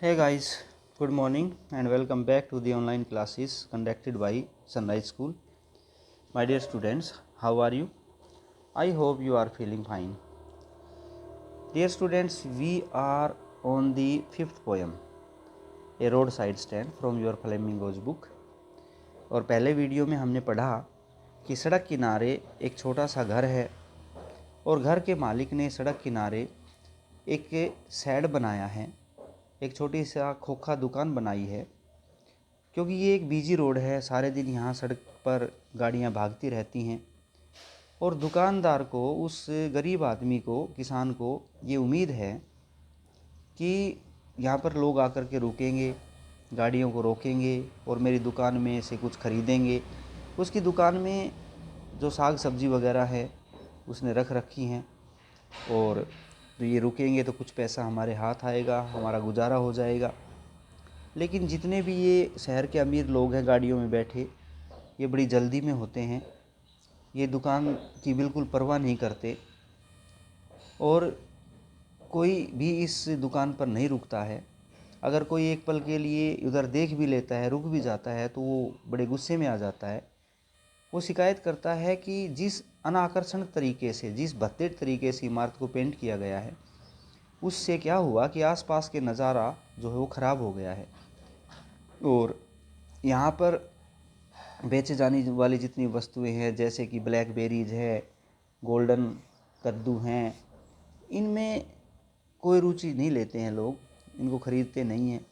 Hey guys, good morning and welcome back to the online classes conducted by Sunrise School. My dear students, how are you? I hope you are feeling fine. Dear students, we are on the fifth poem, A Roadside Stand from your Flamingos book. और पहले video में हमने पढ़ा कि सड़क किनारे एक छोटा सा घर है और घर के मालिक ने सड़क किनारे एक शेड बनाया है, एक छोटी सा खोखा दुकान बनाई है, क्योंकि ये एक बिजी रोड है। सारे दिन यहाँ सड़क पर गाड़ियाँ भागती रहती हैं और दुकानदार को, उस गरीब आदमी को, किसान को ये उम्मीद है कि यहाँ पर लोग आकर के रुकेंगे, गाड़ियों को रोकेंगे और मेरी दुकान में से कुछ ख़रीदेंगे। उसकी दुकान में जो साग सब्जी वगैरह है उसने रख रखी हैं और तो ये रुकेंगे तो कुछ पैसा हमारे हाथ आएगा, हमारा गुजारा हो जाएगा। लेकिन जितने भी ये शहर के अमीर लोग हैं गाड़ियों में बैठे, ये बड़ी जल्दी में होते हैं, ये दुकान की बिल्कुल परवाह नहीं करते और कोई भी इस दुकान पर नहीं रुकता है। अगर कोई एक पल के लिए उधर देख भी लेता है, रुक भी जाता है, तो वो बड़े गुस्से में आ जाता है। वो शिकायत करता है कि जिस अनाकर्षण तरीके से, जिस भद्दे तरीके से इमारत को पेंट किया गया है, उससे क्या हुआ कि आसपास के नज़ारा जो है वो ख़राब हो गया है। और यहाँ पर बेचे जाने वाली जितनी वस्तुएं हैं, जैसे कि ब्लैकबेरीज है, गोल्डन कद्दू हैं, इनमें कोई रुचि नहीं लेते हैं लोग, इनको ख़रीदते नहीं हैं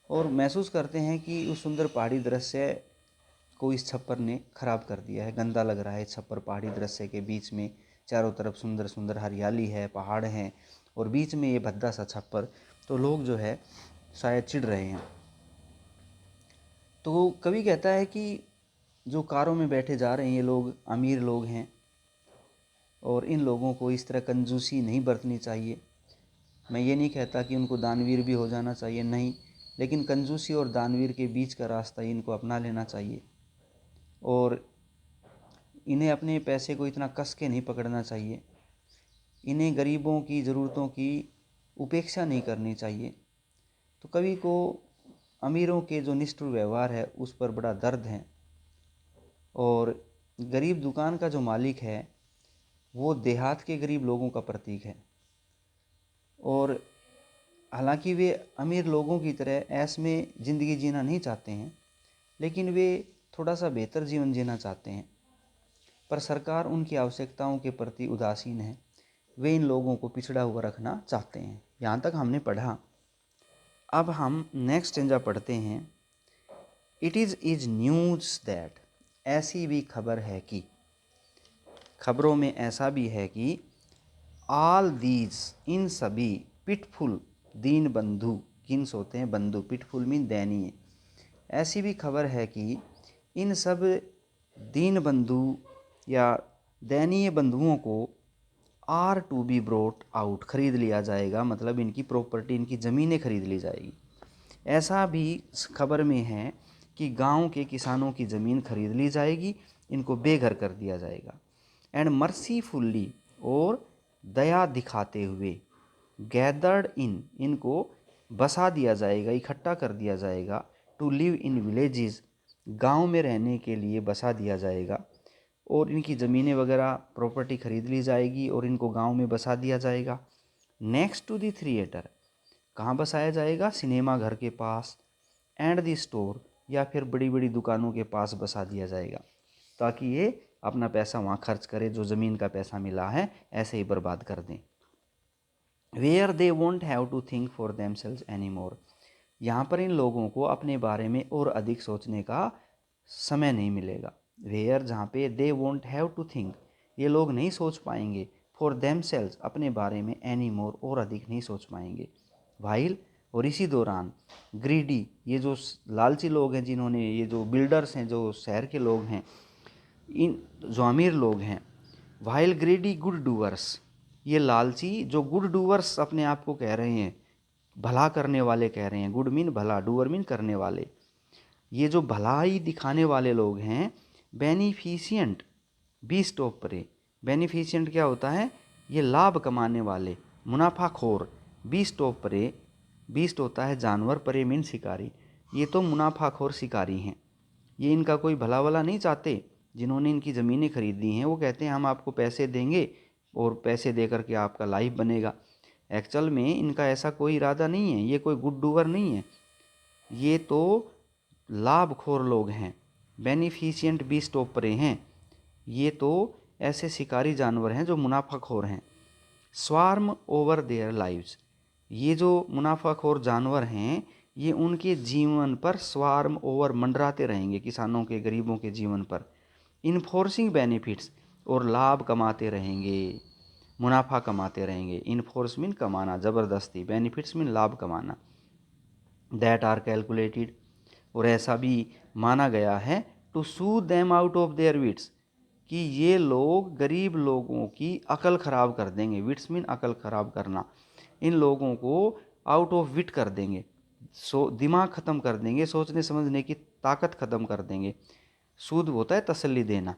और महसूस करते हैं कि उस सुंदर पहाड़ी दृश्य को इस छप्पर ने ख़राब कर दिया है, गंदा लग रहा है। छप्पर पहाड़ी दृश्य के बीच में चारों तरफ सुंदर सुंदर हरियाली है, पहाड़ हैं और बीच में ये भद्दा सा छप्पर, तो लोग जो है शायद चिढ़ रहे हैं। तो कवि कहता है कि जो कारों में बैठे जा रहे हैं ये लोग अमीर लोग हैं और इन लोगों को इस तरह कंजूसी नहीं बरतनी चाहिए। मैं ये नहीं कहता कि उनको दानवीर भी हो जाना चाहिए, नहीं, लेकिन कंजूसी और दानवीर के बीच का रास्ता इनको अपना लेना चाहिए और इन्हें अपने पैसे को इतना कस के नहीं पकड़ना चाहिए। इन्हें गरीबों की ज़रूरतों की उपेक्षा नहीं करनी चाहिए। तो कवि को अमीरों के जो निष्ठुर व्यवहार है उस पर बड़ा दर्द है और गरीब दुकान का जो मालिक है वो देहात के गरीब लोगों का प्रतीक है और हालांकि वे अमीर लोगों की तरह ऐश में ज़िंदगी जीना नहीं चाहते हैं, लेकिन वे थोड़ा सा बेहतर जीवन जीना चाहते हैं। पर सरकार उनकी आवश्यकताओं के प्रति उदासीन है, वे इन लोगों को पिछड़ा हुआ रखना चाहते हैं। यहाँ तक हमने पढ़ा। अब हम नेक्स्ट स्टेंजा पढ़ते हैं। इट इज़ न्यूज़ दैट, ऐसी भी खबर है कि, खबरों में ऐसा भी है कि, ऑल दीज, इन सभी, पिटफुल, दीन बंधु, किन्स होते हैं बंधु, पिटफुल मीन दयनीय, ऐसी भी खबर है कि इन सब दीन बंधु या दयनीय बंधुओं को are to be brought out, खरीद लिया जाएगा, मतलब इनकी प्रॉपर्टी, इनकी ज़मीनें खरीद ली जाएगी। ऐसा भी खबर में है कि गांव के किसानों की ज़मीन खरीद ली जाएगी, इनको बेघर कर दिया जाएगा। एंड मर्सीफुल्ली, और दया दिखाते हुए, गैदर्ड इन, इनको बसा दिया जाएगा, इकट्ठा कर दिया जाएगा, टू लिव इन विलेजेस, गांव में रहने के लिए बसा दिया जाएगा और इनकी ज़मीनें वगैरह प्रॉपर्टी खरीद ली जाएगी और इनको गांव में बसा दिया जाएगा। नेक्स्ट टू द थिएटर, कहाँ बसाया जाएगा? सिनेमा घर के पास। एंड द स्टोर, या फिर बड़ी बड़ी दुकानों के पास बसा दिया जाएगा, ताकि ये अपना पैसा वहाँ खर्च करे, जो ज़मीन का पैसा मिला है ऐसे ही बर्बाद कर दें। Where they won't have to think for themselves any more, यहाँ पर इन लोगों को अपने बारे में और अधिक सोचने का समय नहीं मिलेगा। वेयर, जहाँ पे, they won't have to think, ये लोग नहीं सोच पाएंगे, फॉर देमसेल्व्स, अपने बारे में, एनी मोर, और अधिक नहीं सोच पाएंगे। वाइल, और इसी दौरान, ग्रीडी, ये जो लालची लोग हैं, जिन्होंने, ये जो बिल्डर्स हैं, जो शहर के लोग हैं, इन जो अमीर लोग हैं, वाइल ग्रीडी गुड डूअर्स, ये लालची जो गुड डूअर्स अपने आप को कह रहे हैं, भला करने वाले कह रहे हैं, गुड मीन भला, डूअर मीन करने वाले, ये जो भलाई दिखाने वाले लोग हैं, beneficent, beast of prey, beneficent क्या होता है? ये लाभ कमाने वाले, मुनाफाखोर, बीस्ट ऑफ प्रे, बीस्ट होता है जानवर, प्रे मीन शिकारी। ये तो मुनाफाखोर शिकारी हैं, ये इनका कोई भला भला नहीं चाहते। जिन्होंने इनकी ज़मीनें खरीदी हैं वो कहते हैं हम आपको पैसे देंगे और पैसे दे करके आपका लाइफ बनेगा। एक्चुअल में इनका ऐसा कोई इरादा नहीं है, ये कोई गुड डूअर नहीं है, ये तो लाभखोर लोग हैं, बेनिफिशिएंट बीस्ट ऑफ प्रे हैं। ये तो ऐसे शिकारी जानवर हैं जो मुनाफाखोर हैं। स्वार्म ओवर देयर लाइव्स, ये जो मुनाफाखोर जानवर हैं ये उनके जीवन पर स्वार्म ओवर मंडराते रहेंगे, किसानों के, गरीबों के जीवन पर। इन्फोर्सिंग बेनिफिट्स, और लाभ कमाते रहेंगे, मुनाफा कमाते रहेंगे। इन्फोर्स मीन कमाना, ज़बरदस्ती, बेनिफिट्स मीन लाभ कमाना। दैट आर कैलकुलेटेड, और ऐसा भी माना गया है, to sue them out of their wits, कि ये लोग गरीब लोगों की अकल ख़राब कर देंगे। विट्स मीन अकल ख़राब करना, इन लोगों को आउट ऑफ विट कर देंगे, दिमाग ख़त्म कर देंगे, सोचने समझने की ताकत ख़त्म कर देंगे। सूद होता है तसल्ली देना,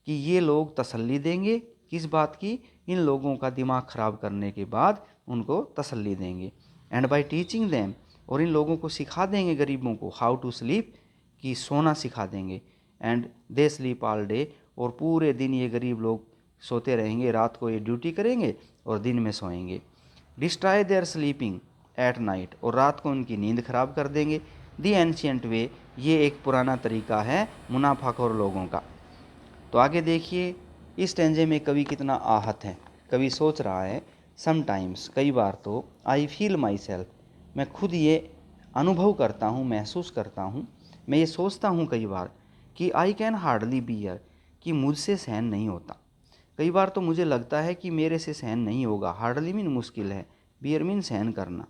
कि ये लोग तसल्ली देंगे किस बात की, इन लोगों का दिमाग ख़राब करने के बाद उनको तसल्ली देंगे। एंड बाय टीचिंग देम, और इन लोगों को सिखा देंगे गरीबों को, हाउ टू स्लीप, कि सोना सिखा देंगे। And they sleep all day, और पूरे दिन ये गरीब लोग सोते रहेंगे, रात को ये ड्यूटी करेंगे और दिन में सोएंगे। Destroy their sleeping at night, और रात को उनकी नींद खराब कर देंगे। दी एंशियंट वे, ये एक पुराना तरीका है मुनाफाखोर लोगों का। तो आगे देखिए, इस स्टेंजे में कवि कितना आहत है। कवि सोच रहा है, समटाइम्स, कई बार तो, आई फील माई सेल्फ, मैं खुद ये अनुभव करता हूँ, महसूस करता हूँ, मैं ये सोचता हूँ कई बार कि आई कैन हार्डली बियर, कि मुझसे सहन नहीं होता। कई बार तो मुझे लगता है कि मेरे से सहन नहीं होगा। हार्डली मीन मुश्किल है, बियर मीन सहन करना।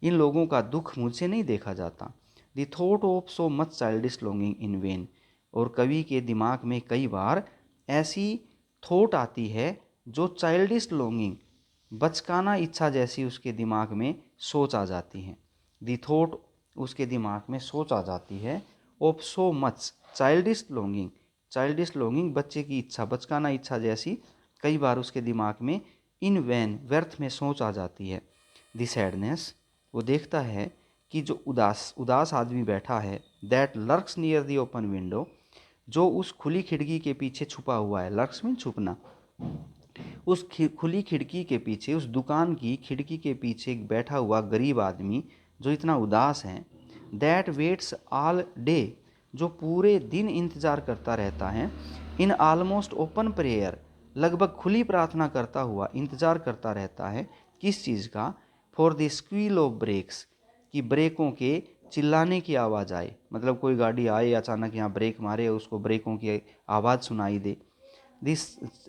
इन लोगों का दुख मुझसे नहीं देखा जाता। The thought of so much childish longing in when, और कवि के दिमाग में कई बार ऐसी थॉट आती है जो चाइल्डिश लॉन्गिंग, बचकाना इच्छा जैसी उसके दिमाग में सोच आ जाती है। द थॉट, उसके दिमाग में सोच आ जाती है, of so much childish longing, childish longing बच्चे की इच्छा, बचकाना इच्छा जैसी कई बार उसके दिमाग में इन वैन, व्यर्थ में सोच आ जाती है। द सैडनेस, वो देखता है कि जो उदास आदमी बैठा है, that lurks near the open window, जो उस खुली खिड़की के पीछे छुपा हुआ है। लर्क्स मीन छुपना। उस खुली खिड़की के पीछे, उस दुकान की खिड़की के पीछे बैठा हुआ गरीब आदमी जो इतना उदास है। दैट वेट्स ऑल डे, जो पूरे दिन इंतज़ार करता रहता है। इन आलमोस्ट ओपन प्रेयर, लगभग खुली प्रार्थना करता हुआ इंतज़ार करता रहता है। किस चीज़ का? For the squeal of brakes, कि ब्रेकों के चिल्लाने की आवाज़ आए, मतलब कोई गाड़ी आए अचानक यहाँ ब्रेक मारे, उसको ब्रेकों की आवाज़ सुनाई दे। दिस,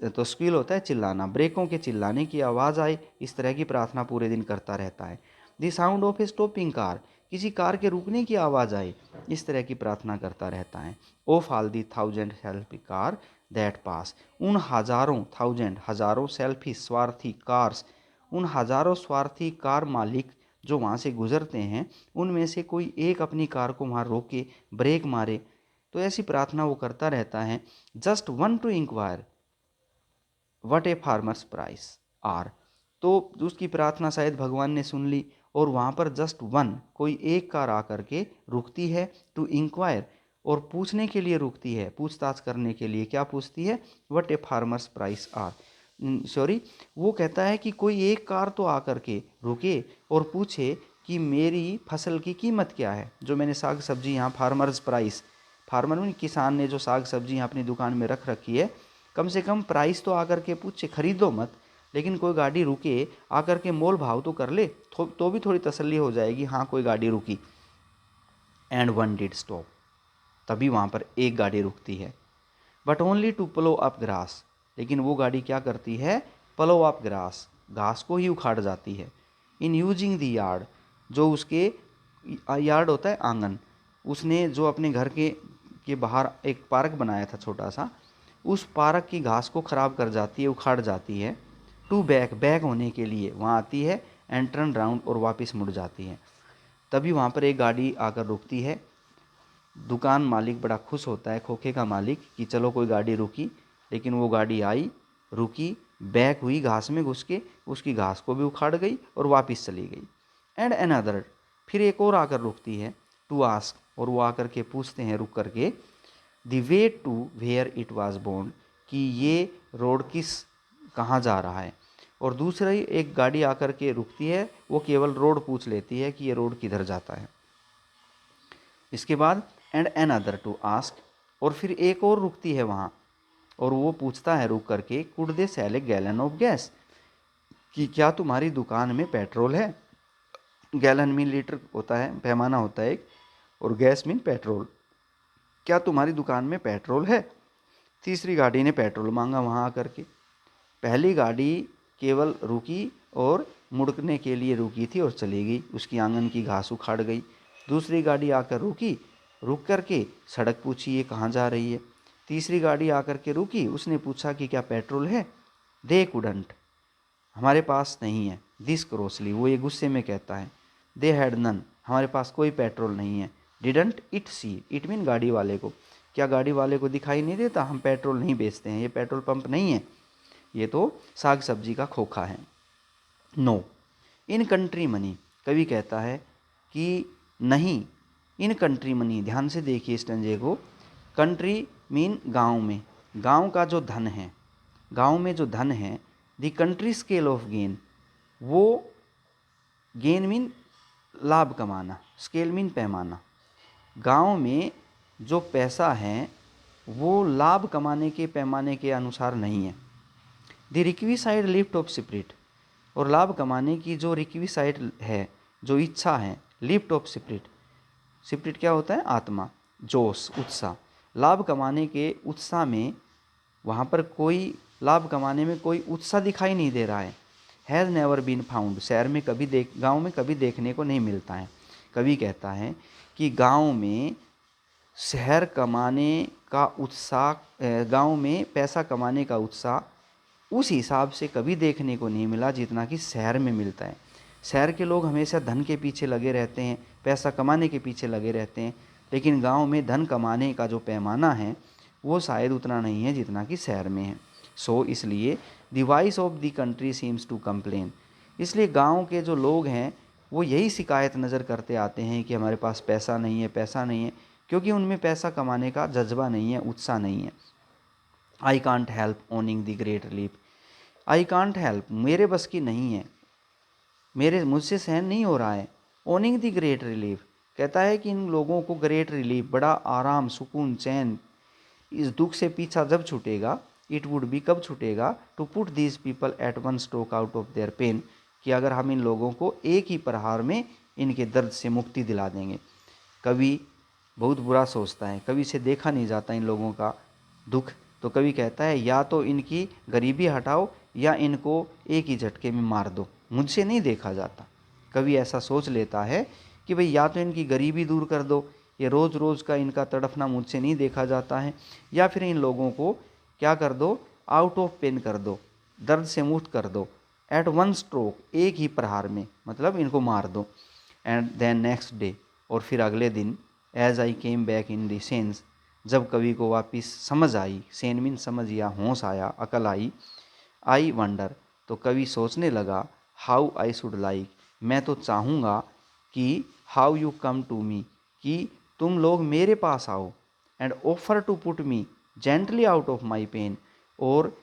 तो स्क्वील होता है चिल्लाना, ब्रेकों के चिल्लाने की आवाज़ आए, इस तरह की प्रार्थना पूरे दिन करता रहता है। The sound of A stopping car, किसी कार के रुकने की आवाज़ आए, इस तरह की प्रार्थना करता रहता है। Of all the thousand selfie car that pass, उन हज़ारों, थाउजेंड हज़ारों, सेल्फी स्वार्थी, कार्स, उन हज़ारों स्वार्थी कार मालिक जो वहाँ से गुजरते हैं, उनमें से कोई एक अपनी कार को वहाँ रोके, ब्रेक मारे। तो ऐसी प्रार्थना वो करता रहता है। Just one to inquire what a farmers price are, तो उसकी प्रार्थना शायद भगवान ने सुन ली, और वहाँ पर जस्ट वन, कोई एक कार आकर के रुकती है, टू इंक्वायर, और पूछने के लिए रुकती है, पूछताछ करने के लिए। क्या पूछती है? What a farmers price are, sorry, वो कहता है कि कोई एक कार तो आकर के रुके और पूछे कि मेरी फसल की कीमत क्या है, जो मैंने साग सब्जी यहाँ, फार्मर्स प्राइस, फार्मर में किसान ने जो साग सब्जी यहाँ अपनी दुकान में रख रखी है, कम से कम प्राइस तो आकर के पूछे, खरीदो मत, लेकिन कोई गाड़ी रुके, आकर के मोल भाव तो कर ले, तो भी थोड़ी तसल्ली हो जाएगी, हाँ कोई गाड़ी रुकी। एंड वन डिड स्टॉप, तभी वहाँ पर एक गाड़ी रुकती है। But only to plough up grass, लेकिन वो गाड़ी क्या करती है? प्लो अप ग्रास, घास को ही उखाड़ जाती है। इन यूजिंग दी यार्ड, जो उसके यार्ड होता है आंगन, उसने जो अपने घर के बाहर एक पार्क बनाया था छोटा सा, उस पार्क की घास को ख़राब कर जाती है, उखाड़ जाती है। टू बैक होने के लिए वहाँ आती है, एंड टर्न राउंड, और वापस मुड़ जाती है। तभी वहाँ पर एक गाड़ी आकर रुकती है। दुकान मालिक बड़ा खुश होता है, खोखे का मालिक, कि चलो कोई गाड़ी रुकी, लेकिन वो गाड़ी आई, रुकी, बैक हुई, घास में घुस के उसकी घास को भी उखाड़ गई और वापस चली गई। एंड अनदर, फिर एक और आकर रुकती है, टू आस्क, और वो आकर के पूछते हैं रुक करके, the way to where it was born, कि ये रोड कहाँ जा रहा है। और दूसरी एक गाड़ी आकर के रुकती है, वो केवल रोड पूछ लेती है कि ये रोड किधर जाता है। इसके बाद एंड अनदर टू आस्क, और फिर एक और रुकती है वहाँ, और वो पूछता है रुक करके, could they sell A gallon of gas, कि क्या तुम्हारी दुकान में पेट्रोल है। गैलन मीन लीटर होता है, पैमाना होता है एक, और गैस मीन पेट्रोल। क्या तुम्हारी दुकान में पेट्रोल है। तीसरी गाड़ी ने पेट्रोल मांगा वहाँ आकर के। पहली गाड़ी केवल रुकी और मुड़ने के लिए रुकी थी और चली गई, उसकी आंगन की घास उखाड़ गई। दूसरी गाड़ी आकर रुकी, रुक करके सड़क पूछी ये कहाँ जा रही है। तीसरी गाड़ी आकर के रुकी, उसने पूछा कि क्या पेट्रोल है। दे कुडंट, हमारे पास नहीं है। दिस क्रॉसली, वो ये गुस्से में कहता है। दे हैड नन, हमारे पास कोई पेट्रोल नहीं है। Didn't it see, it mean गाड़ी वाले को, क्या गाड़ी वाले को दिखाई नहीं देता हम पेट्रोल नहीं बेचते हैं, ये पेट्रोल पंप नहीं है, ये तो साग सब्जी का खोखा है। नो इन कंट्री मनी, कवि कहता है कि नहीं इन कंट्री मनी, ध्यान से देखिए इस टंजे को। कंट्री मीन गांव में, गांव का जो धन है, गांव में जो धन है। The country scale of gain, वो गेन मीन लाभ कमाना, स्केल मीन पैमाना। गांव में जो पैसा है वो लाभ कमाने के पैमाने के अनुसार नहीं है। The requisite lift off spirit, और लाभ कमाने की जो रिक्विसाइड है, जो इच्छा है, लिफ्ट ऑफ स्पिरिट, स्पिरिट क्या होता है, आत्मा, जोश, उत्साह। लाभ कमाने के उत्साह में, वहाँ पर कोई लाभ कमाने में कोई उत्साह दिखाई नहीं दे रहा है। हैज़ नेवर बीन फाउंड, शहर में कभी गाँव में कभी देखने को नहीं मिलता है। कवि कहता है कि गाँव में शहर कमाने का उत्साह, गांव में पैसा कमाने का उत्साह उस हिसाब से कभी देखने को नहीं मिला जितना कि शहर में मिलता है। शहर के लोग हमेशा धन के पीछे लगे रहते हैं, पैसा कमाने के पीछे लगे रहते हैं, लेकिन गांव में धन कमाने का जो पैमाना है वो शायद उतना नहीं है जितना कि शहर में है। सो इसलिए the voice of the country seems to complain, इसलिए गांव के जो लोग हैं वो यही शिकायत नज़र करते आते हैं कि हमारे पास पैसा नहीं है, पैसा नहीं है, क्योंकि उनमें पैसा कमाने का जज्बा नहीं है, उत्साह नहीं है। I can't help owning the great relief, I can't help, मेरे बस की नहीं है, मुझसे सहन नहीं हो रहा है। ओनिंग द ग्रेट रिलीफ, कहता है कि इन लोगों को ग्रेट रिलीफ, बड़ा आराम, सुकून, चैन, इस दुख से पीछा जब छूटेगा, इट वुड बी, कब छूटेगा, to put these people at one stroke out of their pain, कि अगर हम इन लोगों को एक ही प्रहार में इनके दर्द से मुक्ति दिला देंगे। कवि बहुत बुरा सोचता है, कवि से देखा नहीं जाता इन लोगों का दुख, तो कवि कहता है या तो इनकी गरीबी हटाओ या इनको एक ही झटके में मार दो, मुझसे नहीं देखा जाता। कवि ऐसा सोच लेता है कि भाई या तो इनकी गरीबी दूर कर दो, ये रोज़ रोज़ का इनका तड़फना मुझसे नहीं देखा जाता है, या फिर इन लोगों को क्या कर दो, आउट ऑफ पेन कर दो, दर्द से मुक्त कर दो, एट वन स्ट्रोक, एक ही प्रहार में, मतलब इनको मार दो। एंड देन नेक्स्ट डे, और फिर अगले दिन, as I came back in the sense, जब कवि को वापिस समझ आई, सेन मीन समझ या होश आया, अकल आई, आई वंडर, तो कवि सोचने लगा, हाउ आई शुड लाइक, मैं तो चाहूँगा कि how you come to me, कि तुम लोग मेरे पास आओ, and offer to put me gently out of my pain, और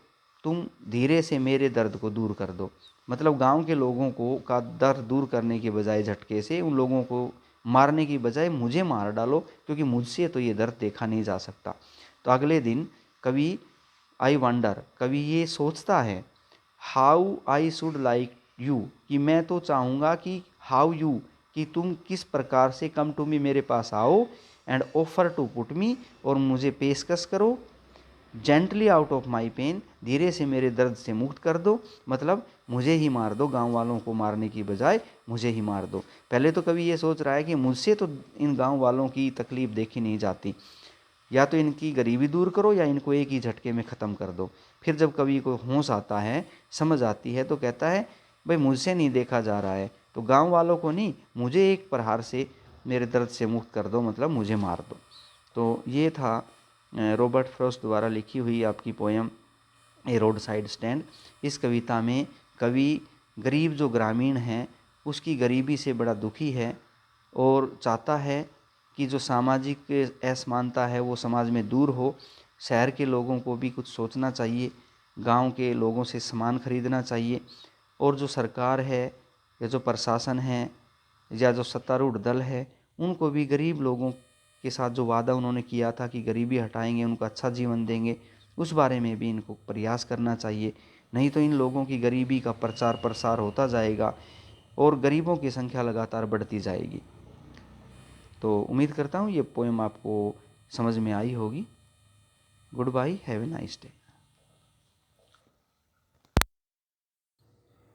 तुम धीरे से मेरे दर्द को दूर कर दो। मतलब गांव के लोगों को का दर्द दूर करने के बजाय, झटके से उन लोगों को मारने की बजाय मुझे मार डालो, क्योंकि मुझसे तो ये दर्द देखा नहीं जा सकता। तो अगले दिन कवि, आई वंडर, कवि ये सोचता है, how I should like you, कि मैं तो चाहूँगा कि हाउ यू, कि तुम किस प्रकार से, कम टू मी, मेरे पास आओ, and offer to put me, और मुझे पेशकश करो, gently out of my pain, धीरे से मेरे दर्द से मुक्त कर दो, मतलब मुझे ही मार दो, गांव वालों को मारने की बजाय मुझे ही मार दो। पहले तो कभी ये सोच रहा है कि मुझसे तो इन गांव वालों की तकलीफ़ देखी नहीं जाती, या तो इनकी गरीबी दूर करो या इनको एक ही झटके में ख़त्म कर दो। फिर जब कवि को होश आता है, समझ आती है, तो कहता है भाई मुझसे नहीं देखा जा रहा है, तो गाँव वालों को नहीं, मुझे एक प्रहार से मेरे दर्द से मुक्त कर दो, मतलब मुझे मार दो। तो ये था रॉबर्ट फ्रॉस्ट द्वारा लिखी हुई आपकी पोयम ए रोड साइड स्टैंड। इस कविता में कवि गरीब जो ग्रामीण हैं उसकी गरीबी से बड़ा दुखी है और चाहता है कि जो सामाजिक असमानता है वो समाज में दूर हो। शहर के लोगों को भी कुछ सोचना चाहिए, गांव के लोगों से सामान खरीदना चाहिए, और जो सरकार है या जो प्रशासन है या जो सत्तारूढ़ दल है, उनको भी गरीब लोगों के साथ जो वादा उन्होंने किया था कि गरीबी हटाएंगे, उनको अच्छा जीवन देंगे, उस बारे में भी इनको प्रयास करना चाहिए। नहीं तो इन लोगों की गरीबी का प्रचार प्रसार होता जाएगा और गरीबों की संख्या लगातार बढ़ती जाएगी। तो उम्मीद करता हूँ ये पोएम आपको समझ में आई होगी। Goodbye, have a nice day.